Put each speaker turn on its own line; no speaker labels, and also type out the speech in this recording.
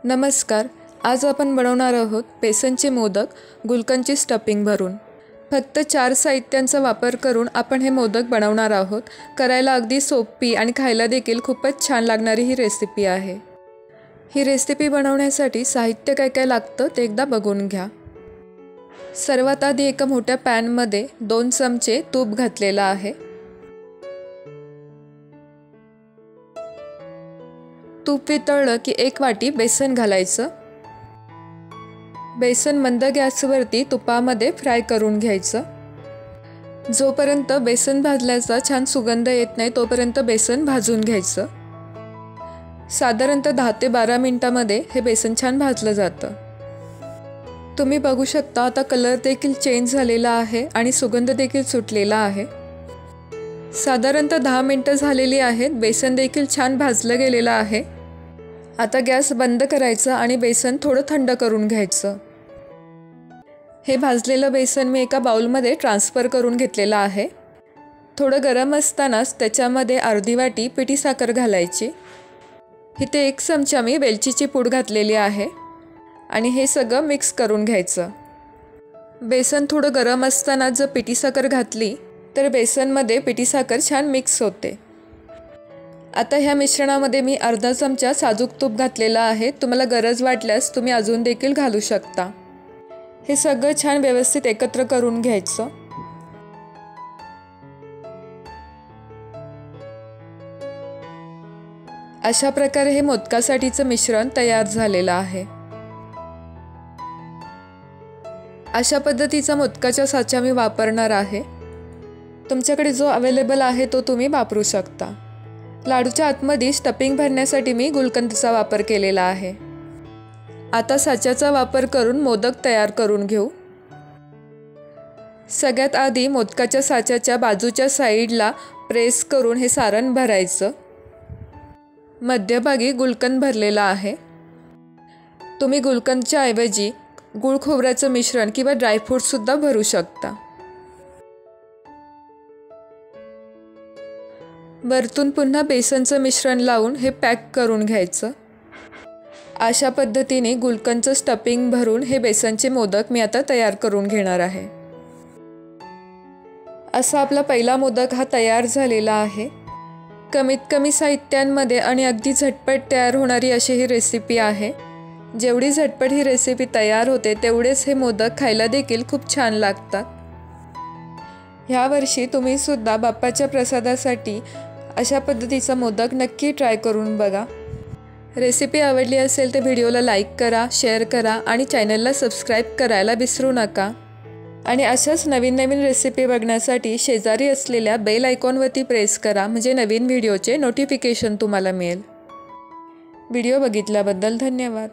नमस्कार. आज आपण बनवणार आहोत बेसनचे मोदक गुलकंदची स्टफिंग भरून. फक्त 4 साहित्यांचा वापर करून आपण हे मोदक बनवणार आहोत. करायला अगदी सोपी आणि खायला देखील खूपच छान लागणारी ही रेसिपी आहे. ही रेसिपी बनवण्यासाठी साहित्य काय काय लागतं ते एकदा बघून घ्या. सर्वात आधी एका मोठ्या पॅनमध्ये 2 चमचे तूप घातलेलं आहे. तूप वितळलं की 1 वाटी बेसन घालायचं. बेसन मंद गॅसवरती तुपामध्ये फ्राय करून घ्यायचं. जोपर्यंत बेसन भाजल्याचा छान सुगंध येत नाही तोपर्यंत बेसन भाजून घ्यायचं. साधारणतः 10 ते 12 मिनिटांमध्ये हे बेसन छान भाजलं जातं. तुम्ही बघू शकता आता कलर देखील चेंज झालेला आहे आणि सुगंध देखील सुटलेला आहे. साधारणतः 10 मिनिटं झालेली आहेत. बेसन देखील छान भाजलं गेलेलं आहे. आता गॅस बंद करायचा आणि बेसन थोडं थंड करून घ्यायचं. हे भाजलेलं बेसन मी एका बाउलमध्ये ट्रान्सफर करून घेतलेलं आहे. थोडं गरम असतानाच त्याच्यामध्ये अर्धी वाटी पिठी साखर घालायची. इथे 1 चमचा मी वेलचीची पूड घातलेली आहे आणि हे सगळं मिक्स करून घ्यायचं. बेसन थोडं गरम असताना जर पिठी साखर घातली तर बेसनमध्ये पिठी साखर छान मिक्स होते. आता ह्या मिश्रणामध्ये मी अर्धा चमचा साजूक तूप घातलेलं आहे. तुम्हाला गरज वाटल्यास तुम्ही अजून देखील घालू शकता. हे सगळं छान व्यवस्थित एकत्र करून घ्यायचं. अशा प्रकारे हे मोदकासाठीचं मिश्रण तयार झालेलं आहे. अशा पद्धतीचा मोदकाचा साचा मी वापरणार आहे. तुमच्याकडे जो अवेलेबल आहे तो तुम्ही वापरू शकता. लाडूच्या आतमध्ये स्टफिंग भरण्यासाठी मी गुलकंदचा वापर केलेला आहे. आता साच्याचा वापर करून मोदक तयार करून घेऊ. सगळ्यात आधी मोदकाच्या साच्याच्या बाजूच्या साईडला प्रेस करून हे सारण भरायचं. मध्यभागी गुलकंद भरलेला आहे. तुम्ही गुलकंदच्या ऐवजी गूळ खोबऱ्याचं मिश्रण किंवा ड्रायफ्रूटसुद्धा भरू शकता. वरतून पुन्हा बेसनचं मिश्रण लावून हे पॅक करून घ्यायचं. अशा पद्धतीने गुलकंदचं स्टफिंग भरून हे बेसनचे मोदक मी आता तयार करून घेणार आहे. असा आपला पहिला मोदक हा तयार झालेला आहे. कमीत कमी साहित्यांमध्ये आणि अगदी झटपट तयार होणारी अशी ही रेसिपी आहे. जेवढी झटपट ही रेसिपी तयार होते तेवढेच हे मोदक खायला देखील खूप छान लागतात. ह्या वर्षी तुम्ही सुद्धा बाप्पाच्या प्रसादासाठी अशा पद्धतीचा मोदक नक्की ट्राय करून बघा. रेसिपी आवडली असेल तर व्हिडिओला लाईक करा, शेअर करा आणि चॅनलला सबस्क्राईब करायला विसरू नका. आणि अशाच नवीन नवीन रेसिपी बघण्यासाठी शेजारी असलेल्या बेल आयकॉनवरती प्रेस करा म्हणजे नवीन व्हिडिओचे नोटिफिकेशन तुम्हाला मिळेल. व्हिडिओ बघितल्याबद्दल धन्यवाद.